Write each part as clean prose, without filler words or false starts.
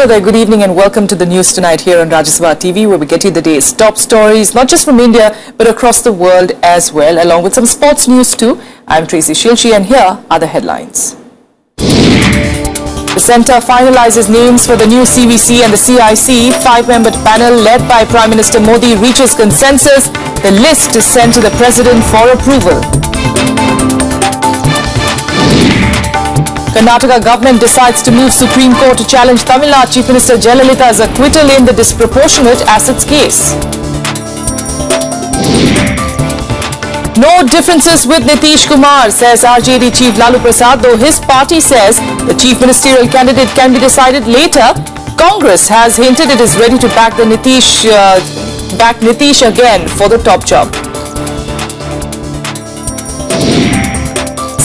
Hello there, good evening and welcome to the news tonight here on Rajya TV, where we get you the day's top stories, not just from India but across the world as well, along with some sports news too. I'm Tracy Shilchi and here are the headlines. The centre finalizes names for the new CVC and the CIC. 5-member panel led by Prime Minister Modi reaches consensus. The list is sent to the President for approval. Karnataka government decides to move Supreme Court to challenge Tamil Nadu Chief Minister Jayalalitha's acquittal in the disproportionate assets case. No differences with Nitish Kumar, says RJD Chief Lalu Prasad, though his party says the chief ministerial candidate can be decided later. Congress has hinted it is ready to back Nitish again for the top job.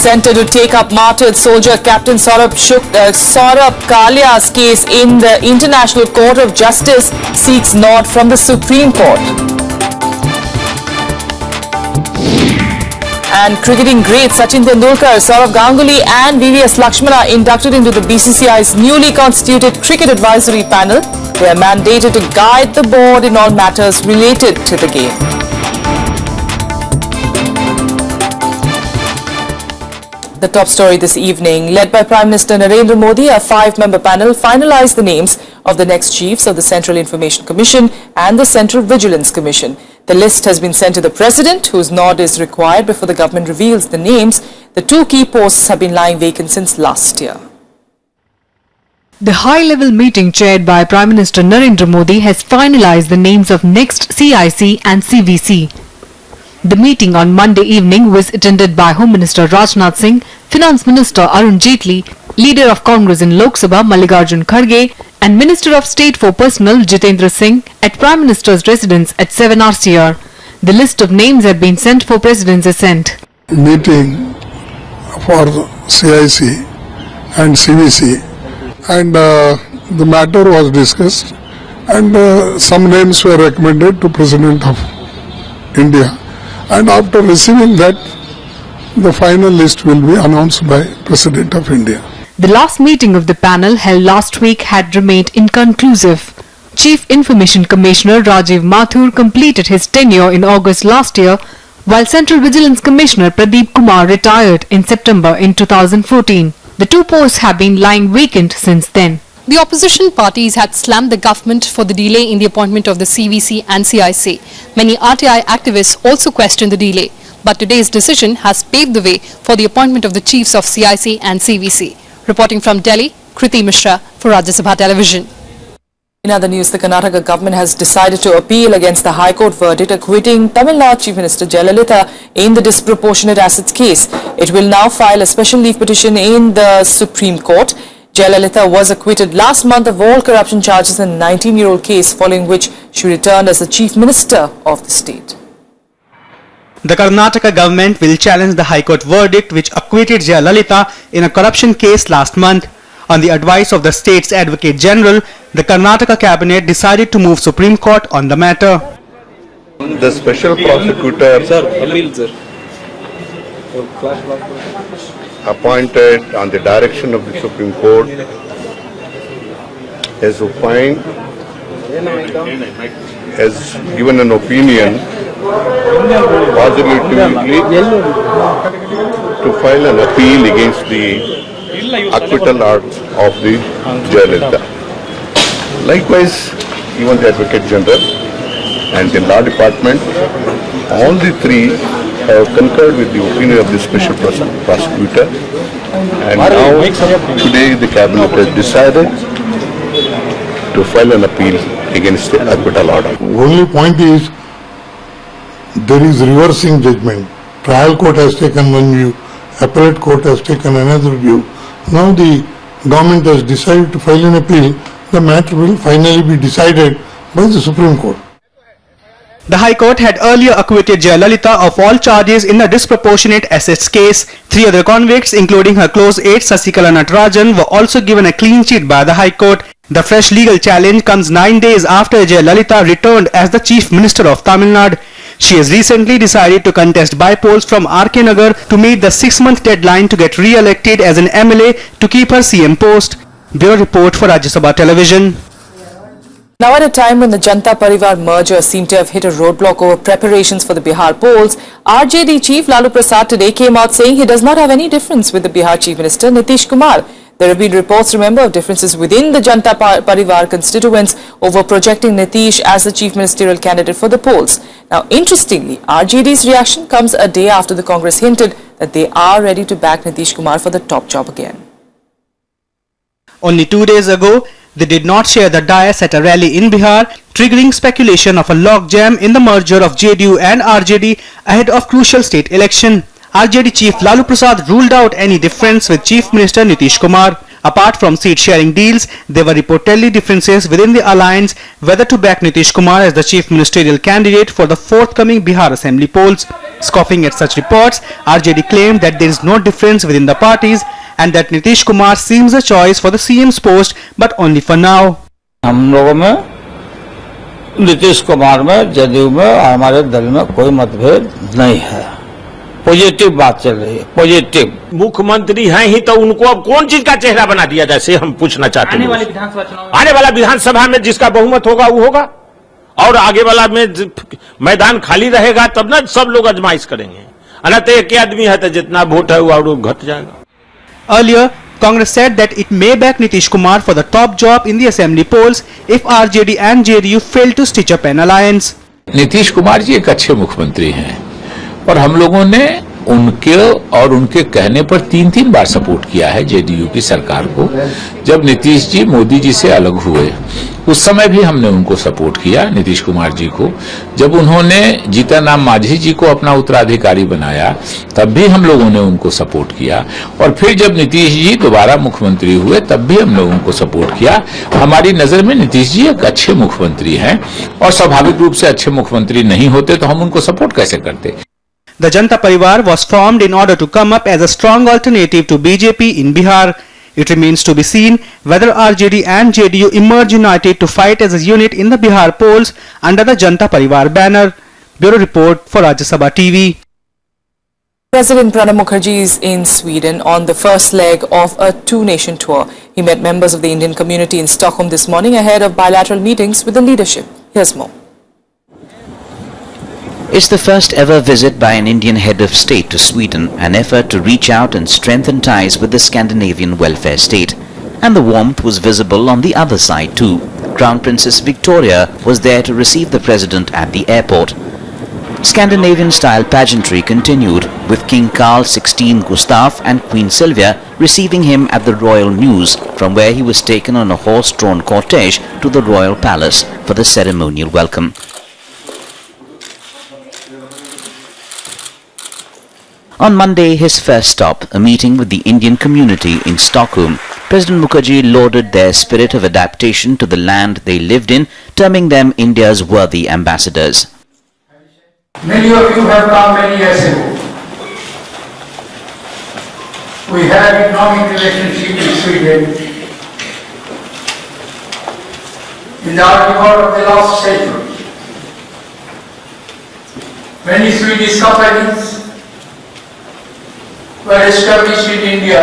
Centre to take up martyred soldier Captain Saurabh Kalia's case in the International Court of Justice seeks nod from the Supreme Court. And cricketing greats Sachin Tendulkar, Sourav Ganguly and VVS Lakshmana inducted into the BCCI's newly constituted Cricket Advisory Panel. They are mandated to guide the board in all matters related to the game. The top story this evening, led by Prime Minister Narendra Modi, a 5-member panel finalized the names of the next chiefs of the Central Information Commission and the Central Vigilance Commission. The list has been sent to the President, whose nod is required before the government reveals the names. The 2 key posts have been lying vacant since last year. The high-level meeting chaired by Prime Minister Narendra Modi has finalized the names of next CIC and CVC. The meeting on Monday evening was attended by Home Minister Rajnath Singh, Finance Minister Arun Jaitley, Leader of Congress in Lok Sabha Mallikarjun Kharge and Minister of State for Personnel Jitendra Singh at Prime Minister's residence at 7 RCR. The list of names had been sent for President's assent. Meeting for CIC and CVC and the matter was discussed and some names were recommended to President of India. And after receiving that, the final list will be announced by President of India. The last meeting of the panel held last week had remained inconclusive. Chief Information Commissioner Rajiv Mathur completed his tenure in August last year, while Central Vigilance Commissioner Pradeep Kumar retired in September in 2014. The 2 posts have been lying vacant since then. The opposition parties had slammed the government for the delay in the appointment of the CVC and CIC. Many RTI activists also questioned the delay, but today's decision has paved the way for the appointment of the chiefs of CIC and CVC. Reporting from Delhi, Kriti Mishra for Rajya Sabha Television. In other news, the Karnataka government has decided to appeal against the High Court verdict acquitting Tamil Nadu Chief Minister Jayalalitha in the disproportionate assets case. It will now file a special leave petition in the Supreme Court. Jayalalitha was acquitted last month of all corruption charges in a 19-year-old case, following which she returned as the Chief Minister of the state. The Karnataka government will challenge the High Court verdict which acquitted Jayalalitha in a corruption case last month. On the advice of the state's Advocate General, the Karnataka cabinet decided to move Supreme Court on the matter. The special prosecutor appointed on the direction of the Supreme Court has given an opinion positively to file an appeal against the acquittal of the Jayalalitha. Likewise, even the Advocate General and the Law Department, all the 3 have concurred with the opinion of the special prosecutor, and now today the cabinet has decided to file an appeal against the acquittal order. Only point is there is reversing judgment. Trial court has taken one view, appellate court has taken another view. Now the government has decided to file an appeal. The matter will finally be decided by the Supreme Court. The High Court had earlier acquitted Jayalalitha of all charges in the disproportionate assets case. 3 other convicts, including her close aide Sasikala Natarajan, were also given a clean sheet by the High Court. The fresh legal challenge comes 9 days after Jayalalitha returned as the Chief Minister of Tamil Nadu. She has recently decided to contest by-polls from RK Nagar to meet the 6-month deadline to get re-elected as an MLA to keep her CM post. Bureau report for Rajya Sabha Television. Now, at a time when the Janata Parivar merger seemed to have hit a roadblock over preparations for the Bihar polls, RJD Chief Lalu Prasad today came out saying he does not have any difference with the Bihar Chief Minister Nitish Kumar. There have been reports, remember, of differences within the Janata Parivar constituents over projecting Nitish as the chief ministerial candidate for the polls. Now, interestingly, RJD's reaction comes a day after the Congress hinted that they are ready to back Nitish Kumar for the top job again. Only 2 days ago, they did not share the dais at a rally in Bihar, triggering speculation of a logjam in the merger of JDU and RJD ahead of crucial state election. RJD Chief Lalu Prasad ruled out any difference with Chief Minister Nitish Kumar. Apart from seat-sharing deals, there were reportedly differences within the alliance whether to back Nitish Kumar as the chief ministerial candidate for the forthcoming Bihar Assembly polls. Scoffing at such reports, RJD claimed that there is no difference within the parties and that Nitish Kumar seems a choice for the CM's post, but only for now. हम लोगों में नीतीश कुमार में जदयू में और हमारे दल में कोई मतभेद नहीं है। पॉजिटिव बात चल रही है, पॉजिटिव। मुख्यमंत्री हैं ही तो उनको अब कौन चीज का चेहरा बना दिया जाए, से हम पूछना चाहते हैं। आने वाला विधानसभा में जिसका बहुमत होगा वो होगा, और आगे वाला में मैदान खाली रहेगा तब ना सब लोग आजमाइश करेंगे। अनत एक आदमी है तो जितना वोट है वो घट जाएगा। Earlier, Congress said that it may back Nitish Kumar for the top job in the assembly polls if RJD and JDU fail to stitch up an alliance. Nitish Kumar ji एक अच्छे मुख्यमंत्री हैं और हम लोगों ने उनके और उनके कहने पर 3-3 बार सपोर्ट किया है जेडीयू की सरकार को। जब नीतीश जी मोदी जी से अलग हुए उस समय भी हमने उनको सपोर्ट किया, नीतीश कुमार जी को। जब उन्होंने जीतन राम मांझी जी को अपना उत्तराधिकारी बनाया तब भी हम लोगों ने उनको सपोर्ट किया, और फिर जब नीतीश जी दोबारा मुख्यमंत्री हुए तब भी हम लोगों को सपोर्ट किया। हमारी नजर में नीतीश जी एक अच्छे मुख्यमंत्री हैं और स्वाभाविक रूप से अच्छे मुख्यमंत्री नहीं होते तो हम उनको सपोर्ट कैसे करते। The Janata Parivar was formed in order to come up as a strong alternative to BJP in Bihar. It remains to be seen whether RJD and JDU emerge united to fight as a unit in the Bihar polls under the Janata Parivar banner. Bureau report for Rajya Sabha TV. President Pranab Mukherjee is in Sweden on the first leg of a two-nation tour. He met members of the Indian community in Stockholm this morning ahead of bilateral meetings with the leadership. Here's more. It's the first ever visit by an Indian head of state to Sweden, an effort to reach out and strengthen ties with the Scandinavian welfare state. And the warmth was visible on the other side too. Crown Princess Victoria was there to receive the president at the airport. Scandinavian-style pageantry continued, with King Carl XVI Gustaf and Queen Sylvia receiving him at the Royal Mews, from where he was taken on a horse-drawn cortege to the Royal Palace for the ceremonial welcome. On Monday, his first stop, a meeting with the Indian community in Stockholm. President Mukherjee lauded their spirit of adaptation to the land they lived in, terming them India's worthy ambassadors. Many of you have come many years ago. We had economic relationship with Sweden in the early part of the last century. Many Swedish companies were established in India.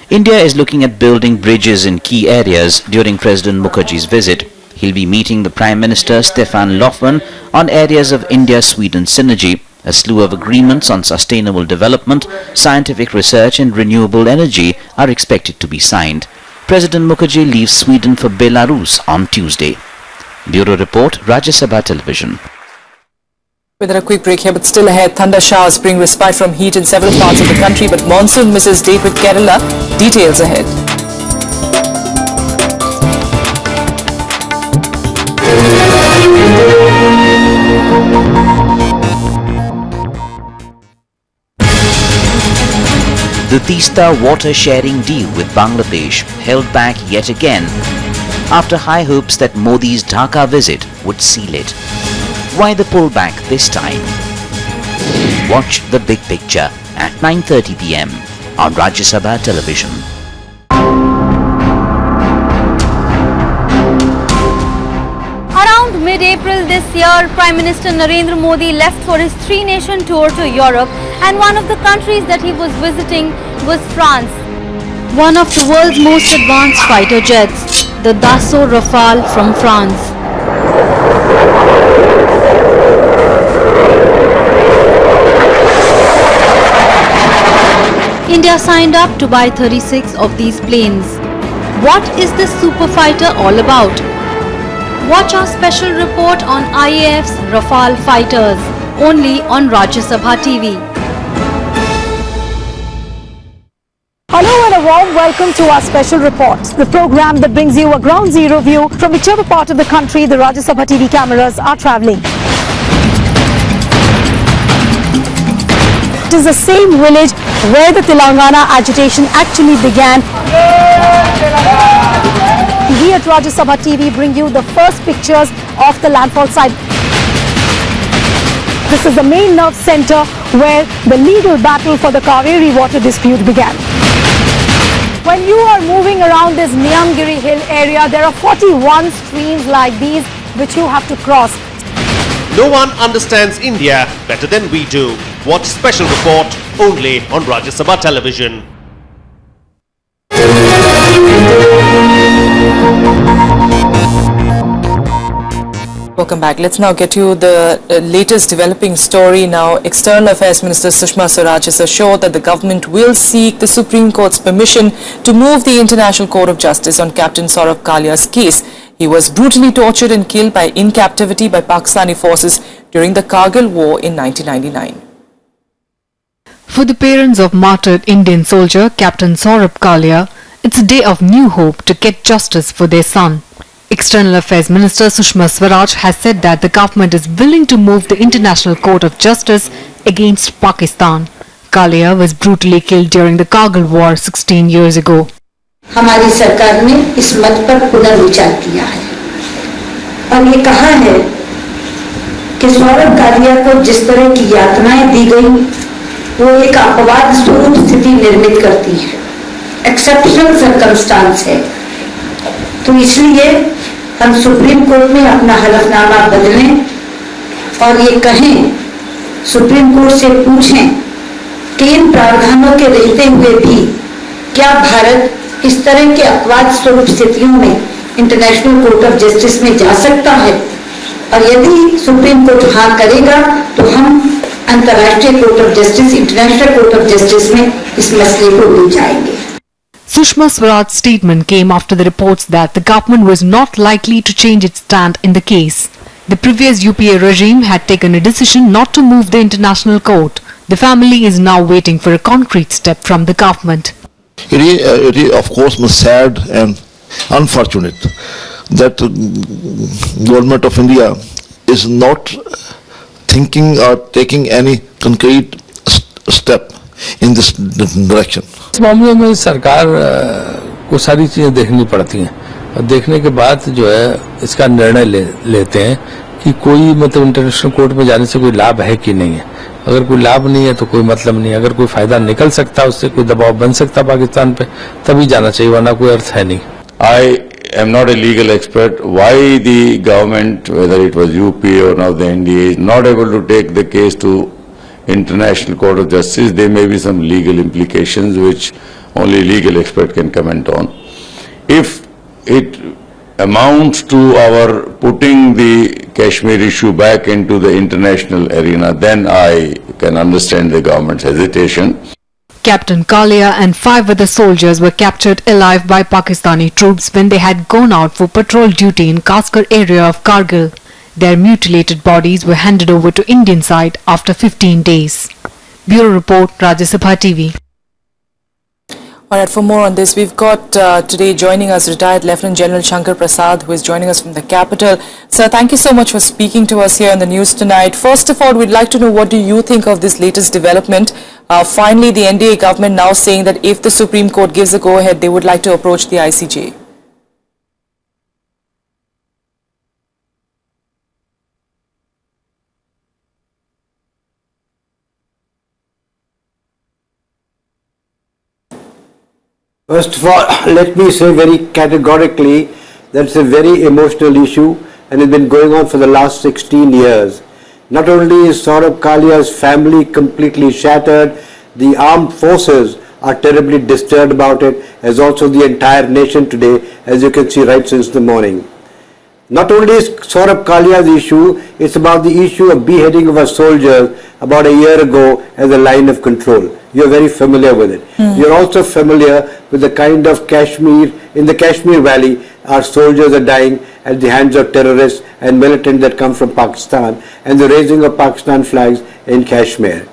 India is looking at building bridges in key areas during President Mukherjee's visit. He'll be meeting the Prime Minister Stefan Löfven on areas of India-Sweden synergy. A slew of agreements on sustainable development, scientific research and renewable energy are expected to be signed. President Mukherjee leaves Sweden for Belarus on Tuesday. Bureau report, Rajya Sabha Television. With a quick break here, but still ahead, thunder showers bring respite from heat in several parts of the country, but monsoon misses date with Kerala. Details ahead. The Teesta water sharing deal with Bangladesh held back yet again after high hopes that Modi's Dhaka visit would seal it. Why the pullback this time? Watch the big picture at 9:30 p.m. on Rajya Sabha Television. Around mid-April this year, Prime Minister Narendra Modi left for his three-nation tour to Europe, and one of the countries that he was visiting was France. One of the world's most advanced fighter jets, the Dassault Rafale from France. India signed up to buy 36 of these planes. What is this super fighter all about? Watch our special report on IAF's Rafale fighters, only on Rajya Sabha TV. Hello and a warm welcome to our special report, the program that brings you a ground zero view from whichever part of the country the Rajya Sabha TV cameras are travelling. It is the same village where the Telangana agitation actually began. We at Rajya Sabha TV bring you the first pictures of the landfall site. This is the main nerve centre where the legal battle for the Kaveri water dispute began. When you are moving around this Niyamgiri hill area, there are 41 streams like these which you have to cross. No one understands India better than we do. Watch special report only on Rajya Sabha television. Welcome back. Let's now get you the latest developing story now. External Affairs Minister Sushma Swaraj has assured that the government will seek the Supreme Court's permission to move the International Court of Justice on Captain Saurabh Kalia's case. He was brutally tortured and killed in captivity by Pakistani forces during the Kargil War in 1999. For the parents of martyred Indian soldier Captain Saurabh Kalia, it's a day of new hope to get justice for their son. External Affairs Minister Sushma Swaraj has said that the government is willing to move the International Court of Justice against Pakistan. Kalia was brutally killed during the Kargil War 16 years ago. हमारी सरकार ने इस मत पर पुनर्विचार किया है और ये कहा है कि सौरभ कालिया को जिस तरह की यातनाएं दी गई वो एक अपवाद स्वरूप स्थिति निर्मित करती है, एक्सेप्शनल सर्कमस्टांस है। तो इसलिए हम सुप्रीम कोर्ट में अपना हलफनामा बदलें और ये कहें, सुप्रीम कोर्ट से पूछें कि इन प्रावधानों के रहते हुए भी क्या भारत इस तरह के अपवाद स्वरूप स्थितियों में इंटरनेशनल कोर्ट ऑफ जस्टिस में जा सकता है, और यदि सुप्रीम कोर्ट हाँ करेगा तो हम अंतर्राष्ट्रीय court of justice, international court of justice में इस मसले को ले जाएंगे। Sushma Swaraj's statement came after the reports that the government was not likely to change its stand in the case. The previous UPA regime had taken a decision not to move the international court. The family is now waiting for a concrete step from the government. It is of course sad and unfortunate that the government of India is not thinking or taking any concrete step in this direction. इस मामले में सरकार को सारी चीजें देखनी पड़ती हैं और देखने के बाद जो है इसका निर्णय लेते हैं कि कोई मतलब इंटरनेशनल कोर्ट में जाने से कोई लाभ है कि नहीं है। अगर कोई लाभ नहीं है तो कोई मतलब नहीं है। अगर कोई फायदा निकल सकता है उससे, कोई दबाव बन सकता है पाकिस्तान पे, तभी जाना चाहिए, वरना कोई अर्थ है नहीं। I am not a legal expert. Why the government, whether it was UP or now the NDA, is not able to take the case to International Court of Justice, there may be some legal implications which only legal expert can comment on. If it amounts to our putting the Kashmir issue back into the international arena, then I can understand the government's hesitation. Captain Kalia and 5 other soldiers were captured alive by Pakistani troops when they had gone out for patrol duty in Kaskar area of Kargil. Their mutilated bodies were handed over to Indian side after 15 days. Bureau Report, Rajya Sabha TV. All right, for more on this, we've got today joining us retired Lieutenant General Shankar Prasad, who is joining us from the capital. Sir, thank you so much for speaking to us here on the news tonight. First of all, we'd like to know, what do you think of this latest development? Finally, the NDA government now saying that if the Supreme Court gives a go-ahead, they would like to approach the ICJ. First of all, let me say very categorically that it's a very emotional issue and it's been going on for the last 16 years. Not only is Saurabh Kalia's family completely shattered, the armed forces are terribly disturbed about it, as also the entire nation today, as you can see right since the morning. Not only is Saurabh Kalia's issue, it's about the issue of beheading of a soldier about a year ago as a line of control. You're very familiar with it. You're also familiar with the kind of Kashmir, in the Kashmir Valley, our soldiers are dying at the hands of terrorists and militants that come from Pakistan, and the raising of Pakistan flags in Kashmir.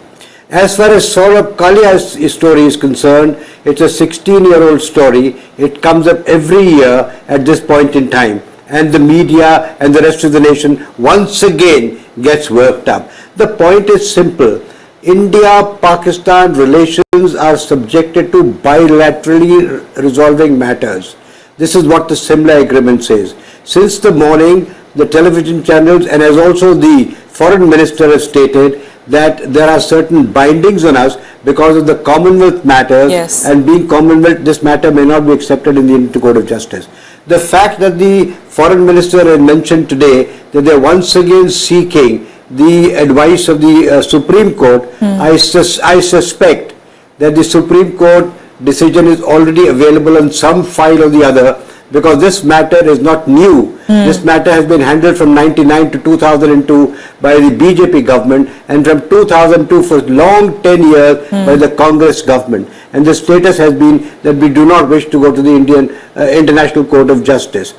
As far as Saurabh Kalia's story is concerned, it's a 16-year-old story. It comes up every year at this point in time, and the media and the rest of the nation once again gets worked up. The point is simple. India-Pakistan relations are subjected to bilaterally resolving matters. This is what the Simla Agreement says. Since the morning, the television channels and as also the foreign minister has stated that there are certain bindings on us because of the Commonwealth matters, and being Commonwealth, this matter may not be accepted in the Indian Court of Justice. The fact that the foreign minister has mentioned today that they are once again seeking the advice of the Supreme Court, I suspect that the Supreme Court decision is already available on some file or the other, because this matter is not new. This matter has been handled from 1999 to 2002 by the BJP government, and from 2002 for long 10 years by the Congress government. And the status has been that we do not wish to go to the International Court of Justice.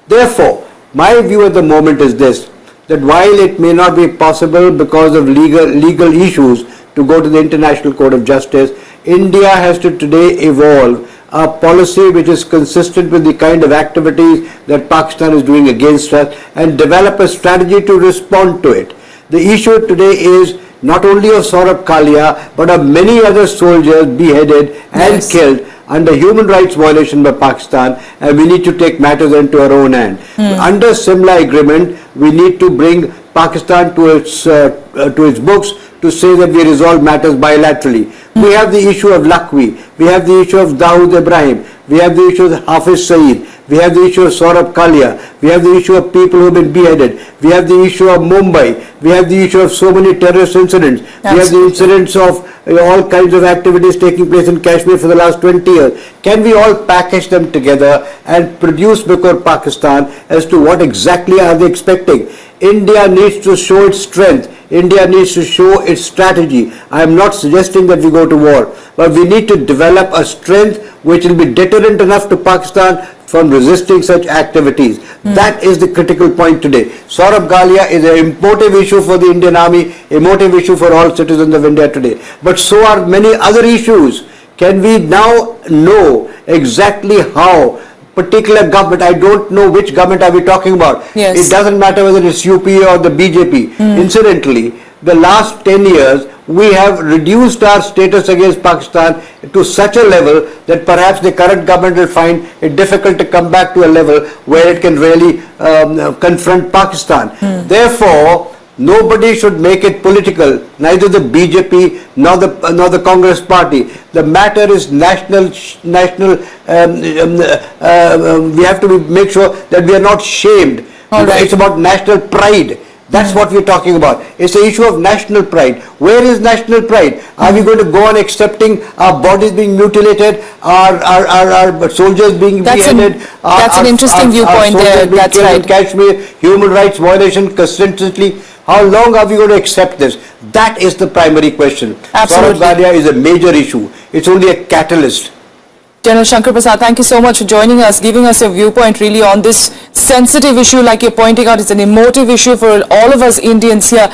Therefore, my view at the moment is this, that while it may not be possible because of legal issues to go to the International Court of Justice, India has to today evolve a policy which is consistent with the kind of activities that Pakistan is doing against us, and develop a strategy to respond to it. The issue today is not only of Saurabh Kalia, but of many other soldiers beheaded and killed under human rights violation by Pakistan, and we need to take matters into our own hand. Under Simla Agreement, we need to bring Pakistan to its books to say that we resolve matters bilaterally. We have the issue of Lakwi, we have the issue of Dawood Ibrahim, we have the issue of Hafiz Saeed, we have the issue of Saurabh Kalia, we have the issue of people who have been beheaded, we have the issue of Mumbai, we have the issue of so many terrorist incidents, we have the incidents of all kinds of activities taking place in Kashmir for the last 20 years. Can we all package them together and produce before Pakistan as to what exactly are they expecting? India needs to show its strength. India needs to show its strategy. I am not suggesting that we go to war, but we need to develop a strength which will be deterrent enough to Pakistan from resisting such activities. That is the critical point today. Saurabh Kalia is an emotive issue for the Indian Army, emotive issue for all citizens of India today. But so are many other issues. Can we now know exactly how particular government, I don't know which government are we talking about. It doesn't matter whether it's UP or the BJP. Incidentally, the last 10 years, we have reduced our status against Pakistan to such a level that perhaps the current government will find it difficult to come back to a level where it can really confront Pakistan. Therefore, nobody should make it political, neither the BJP nor the Congress party. The matter is national. We have to make sure that we are not shamed. It's about national pride. That's what we're talking about. It's the issue of national pride. Where is national pride? Are we going to go on accepting our bodies being mutilated, our soldiers being beheaded? That's an interesting viewpoint there. That's right. In Kashmir, human rights violation consistently. How long are we going to accept this? That is the primary question. Absolutely. Saurabh Kalia is a major issue. It's only a catalyst. General Shankar Prasad, thank you so much for joining us, giving us a viewpoint really on this sensitive issue. Like you're pointing out, it's an emotive issue for all of us Indians here.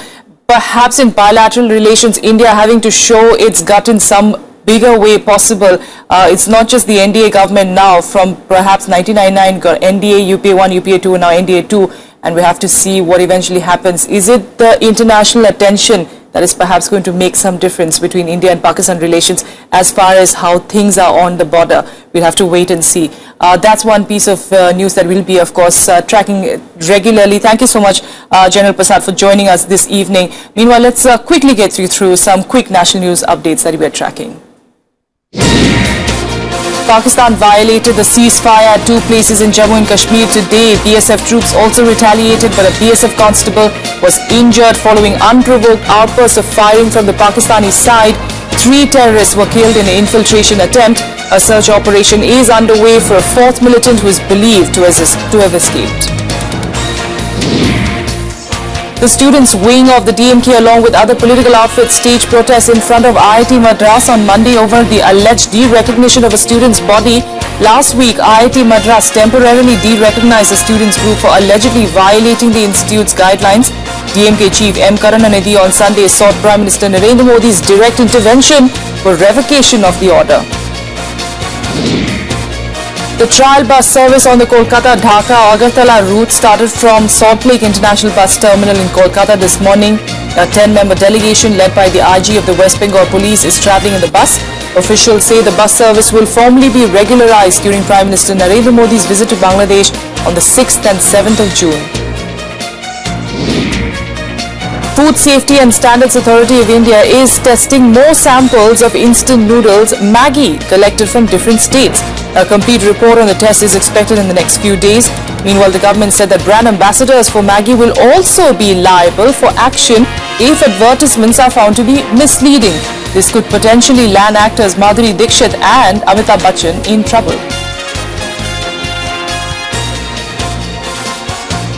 Perhaps in bilateral relations, India having to show its gut in some bigger way possible. It's not just the NDA government now, from perhaps 1999, NDA, UPA 1, UPA 2, now NDA 2, and we have to see what eventually happens. Is it the international attention that is perhaps going to make some difference between India and Pakistan relations as far as how things are on the border? We'll have to wait and see. That's one piece of news that we'll be, of course, tracking regularly. Thank you so much, General Prasad, for joining us this evening. Meanwhile, let's quickly get you through some quick national news updates that we are tracking. Pakistan violated the ceasefire at two places in Jammu and Kashmir today. BSF troops also retaliated, but a BSF constable was injured following unprovoked outbursts of firing from the Pakistani side. 3 terrorists were killed in an infiltration attempt. A search operation is underway for a fourth militant who is believed to have escaped. The students' wing of the DMK along with other political outfits staged protests in front of IIT Madras on Monday over the alleged de-recognition of a student's body. Last week, IIT Madras temporarily de-recognized the students' group for allegedly violating the institute's guidelines. DMK Chief M. Karunanidhi on Sunday sought Prime Minister Narendra Modi's direct intervention for revocation of the order. The trial bus service on the Kolkata-Dhaka-Agartala route started from Salt Lake International Bus Terminal in Kolkata this morning. A 10-member delegation led by the IG of the West Bengal Police is travelling in the bus. Officials say the bus service will formally be regularised during Prime Minister Narendra Modi's visit to Bangladesh on the 6th and 7th of June. Food Safety and Standards Authority of India is testing more samples of instant noodles, Maggi, collected from different states. A complete report on the test is expected in the next few days. Meanwhile, the government said that brand ambassadors for Maggi will also be liable for action if advertisements are found to be misleading. This could potentially land actors Madhuri Dixit and Amitabh Bachchan in trouble.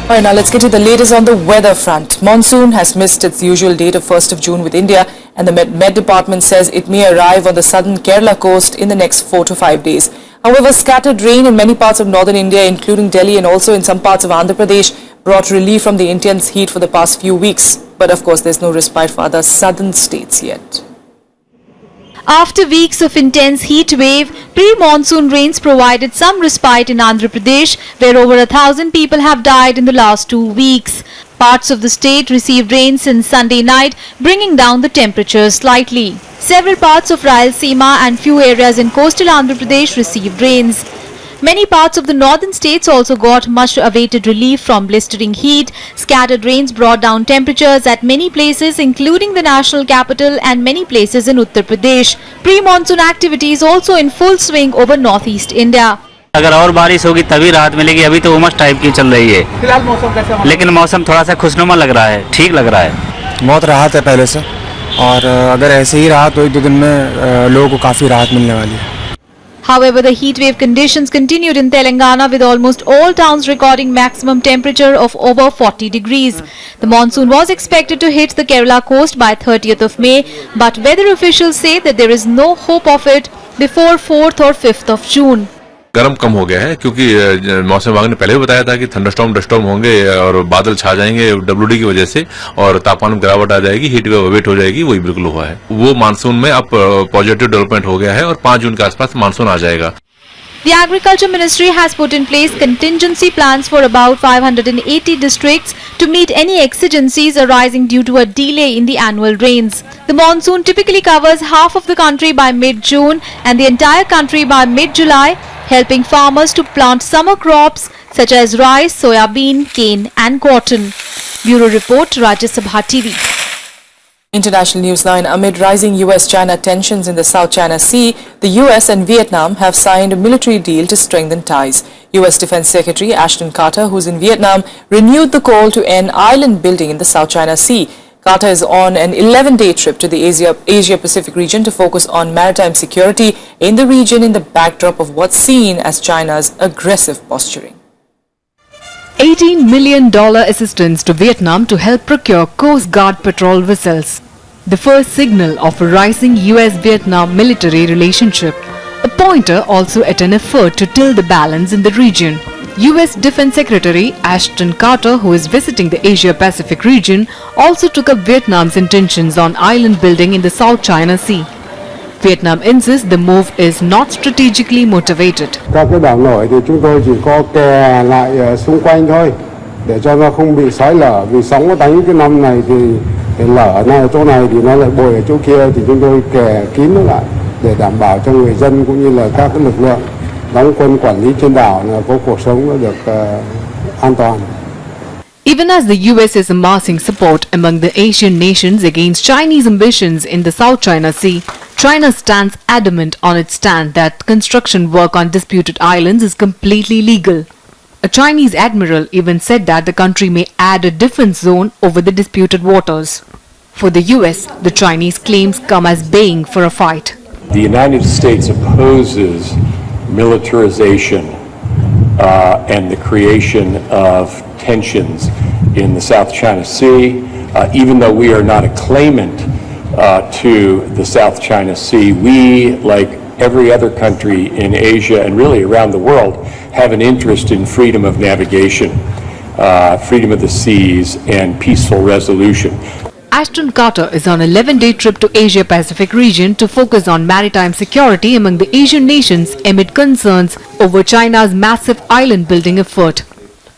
Alright, now let's get to the latest on the weather front. Monsoon has missed its usual date of 1st of June with India, and the Met Department says it may arrive on the southern Kerala coast in the next 4 to 5 days. However, scattered rain in many parts of northern India, including Delhi and also in some parts of Andhra Pradesh, brought relief from the intense heat for the past few weeks. But of course, there's no respite for other southern states yet. After weeks of intense heat wave, pre-monsoon rains provided some respite in Andhra Pradesh, where over 1,000 people have died in the last 2 weeks. Parts of the state received rain since Sunday night, bringing down the temperature slightly. Several parts of Rayalaseema and few areas in coastal Andhra Pradesh received rains. Many parts of the northern states also got much-awaited relief from blistering heat. Scattered rains brought down temperatures at many places, including the national capital and many places in Uttar Pradesh. Pre-monsoon activities also in full swing over northeast India. अगर और बारिश होगी तभी राहत मिलेगी, अभी तो उमस टाइप की चल रही है। फिलहाल मौसम कैसा? लेकिन मौसम थोड़ा सा खुशनुमा लग रहा है, ठीक लग रहा है। बहुत राहत है पहले से, और अगर ऐसे ही रहा तो 1-2 दिन में लोगों को काफी राहत मिलने वाली है। However, the heat wave conditions continued in Telangana, with almost all towns recording maximum temperature of over 40 degrees. The monsoon was expected to hit the Kerala coast by 30th of May, but weather officials say that there is no hope of it before 4th or 5th of June. गर्म कम हो गया है, क्योंकि मौसम विभाग ने पहले भी बताया था कि थंडरस्टॉर्म होंगे और बादल छा जाएंगे WD की वजह से, और तापमान में गिरावट आ जाएगी, हीट वेव अवेट हो जाएगी। वही बिल्कुल हुआ है। वो मानसून में अब पॉजिटिव डेवलपमेंट हो गया है और 5 जून के आसपास मानसून आ जाएगा। The Agriculture Ministry has put in place contingency plans for about 580 districts to meet any exigencies arising due to a delay in the annual rains. The monsoon typically covers half of the country by mid-June and the entire country by mid-July, helping farmers to plant summer crops such as rice, soybean, cane and cotton. Bureau Report, Rajya Sabha TV. International Newsline. Amid rising US-China tensions in the South China Sea, the US and Vietnam have signed a military deal to strengthen ties. US Defense Secretary Ashton Carter, who's in Vietnam, renewed the call to end island building in the South China Sea. Carter is on an 11-day trip to the Asia-Pacific region to focus on maritime security in the region in the backdrop of what's seen as China's aggressive posturing. $18 million assistance to Vietnam to help procure Coast Guard patrol vessels. The first signal of a rising US-Vietnam military relationship. A pointer also at an effort to tilt the balance in the region. US Defense Secretary Ashton Carter, who is visiting the Asia-Pacific region, also took up Vietnam's intentions on island building in the South China Sea. Vietnam insists the move is not strategically motivated. Các cái đảo nổi thì chúng tôi chỉ có kè lại xung quanh thôi, để cho nó không bị xói lở. Vì sóng nó đánh cái năm này thì lở này ở chỗ này thì nó lại bồi ở chỗ kia, thì chúng tôi kè kín nó lại để đảm bảo cho người dân cũng như là các cái lực lượng đóng quân quản lý trên đảo là có cuộc sống nó được an toàn. Even as the US is amassing support among the Asian nations against Chinese ambitions in the South China Sea, China stands adamant on its stand that construction work on disputed islands is completely legal. A Chinese admiral even said that the country may add a defense zone over the disputed waters. For the US, the Chinese claims come as baying for a fight. The United States opposes militarization and the creation of tensions in the South China Sea. Even though we are not a claimant to the South China Sea, we, like every other country in Asia and really around the world, have an interest in freedom of navigation, freedom of the seas, and peaceful resolution. Ashton Carter is on an 11-day trip to Asia-Pacific region to focus on maritime security among the Asian nations amid concerns over China's massive island-building effort.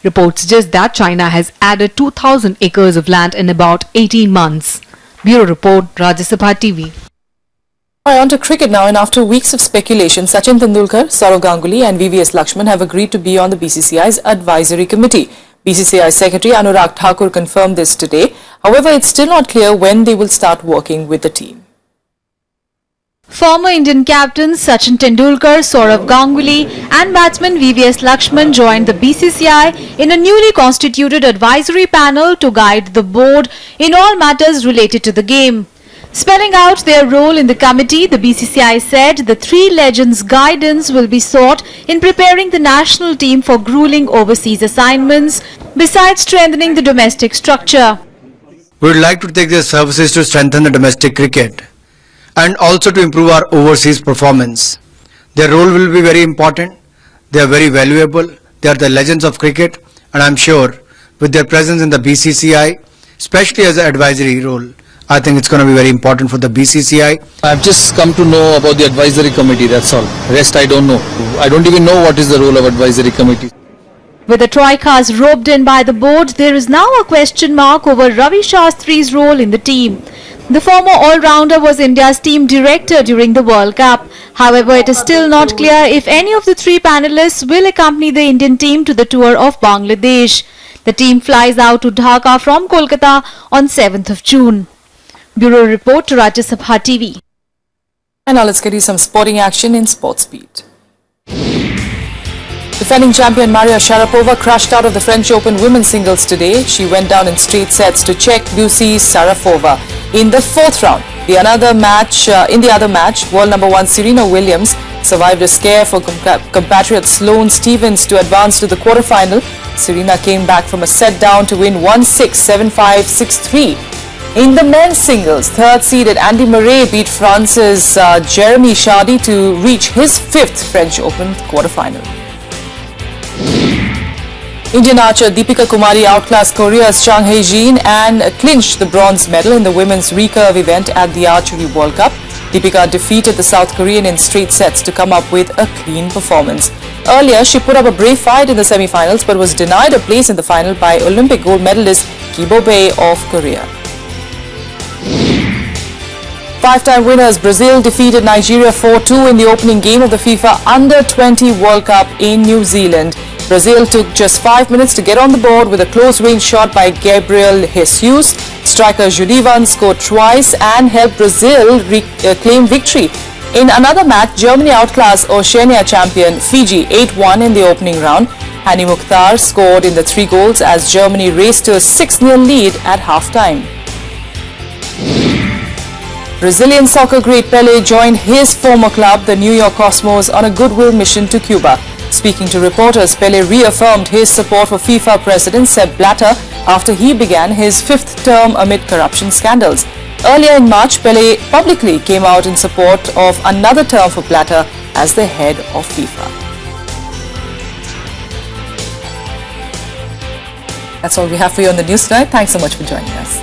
Reports suggest that China has added 2,000 acres of land in about 18 months. Bureau Report, Rajya Sabha TV. On to cricket now, and after weeks of speculation, Sachin Tendulkar, Saurav Ganguly and VVS Lakshman have agreed to be on the BCCI's advisory committee. BCCI Secretary Anurag Thakur confirmed this today. However, it's still not clear when they will start working with the team. Former Indian captains Sachin Tendulkar, Saurav Ganguly and batsman VVS Lakshman joined the BCCI in a newly constituted advisory panel to guide the board in all matters related to the game. Spelling out their role in the committee, the BCCI said the three legends' guidance will be sought in preparing the national team for grueling overseas assignments, besides strengthening the domestic structure. We would like to take their services to strengthen the domestic cricket and also to improve our overseas performance. Their role will be very important. They are very valuable. They are the legends of cricket, and I am sure with their presence in the BCCI, especially as an advisory role, I think it's going to be very important for the BCCI. I've just come to know about the advisory committee, that's all. Rest I don't know. I don't even know what is the role of advisory committee. With the Troikas roped in by the board, there is now a question mark over Ravi Shastri's role in the team. The former all-rounder was India's team director during the World Cup. However, it is still not clear if any of the three panelists will accompany the Indian team to the tour of Bangladesh. The team flies out to Dhaka from Kolkata on 7th of June. Bureau Report to Rajya Sabha TV. And now let's get you some sporting action in Sports Beat. Defending champion Maria Sharapova crashed out of the French Open women's singles today. She went down in straight sets to Czech Lucy Sarafova in the fourth round. In the other match, world number one Serena Williams survived a scare for compatriot Sloane Stephens to advance to the quarterfinal. Serena came back from a set down to win 1-6, 7-5, 6-3. In the men's singles, third-seeded Andy Murray beat France's Jeremy Chardy to reach his fifth French Open quarterfinal. Indian archer Deepika Kumari outclassed Korea's Chang Hae-jin and clinched the bronze medal in the women's recurve event at the Archery World Cup. Deepika defeated the South Korean in straight sets to come up with a clean performance. Earlier, she put up a brave fight in the semi-finals but was denied a place in the final by Olympic gold medalist Kibo Bae of Korea. Five-time winners Brazil defeated Nigeria 4-2 in the opening game of the FIFA Under-20 World Cup in New Zealand. Brazil took just 5 minutes to get on the board with a close-range shot by Gabriel Jesus. Striker Julivan scored twice and helped Brazil claim victory. In another match, Germany outclassed Oceania champion Fiji 8-1 in the opening round. Hani Mukhtar scored in the 3 goals as Germany raced to a 6-0 lead at half-time. Brazilian soccer great Pelé joined his former club, the New York Cosmos, on a goodwill mission to Cuba. Speaking to reporters, Pelé reaffirmed his support for FIFA President Sepp Blatter after he began his 5th term amid corruption scandals. Earlier in March, Pelé publicly came out in support of another term for Blatter as the head of FIFA. That's all we have for you on the news tonight. Thanks so much for joining us.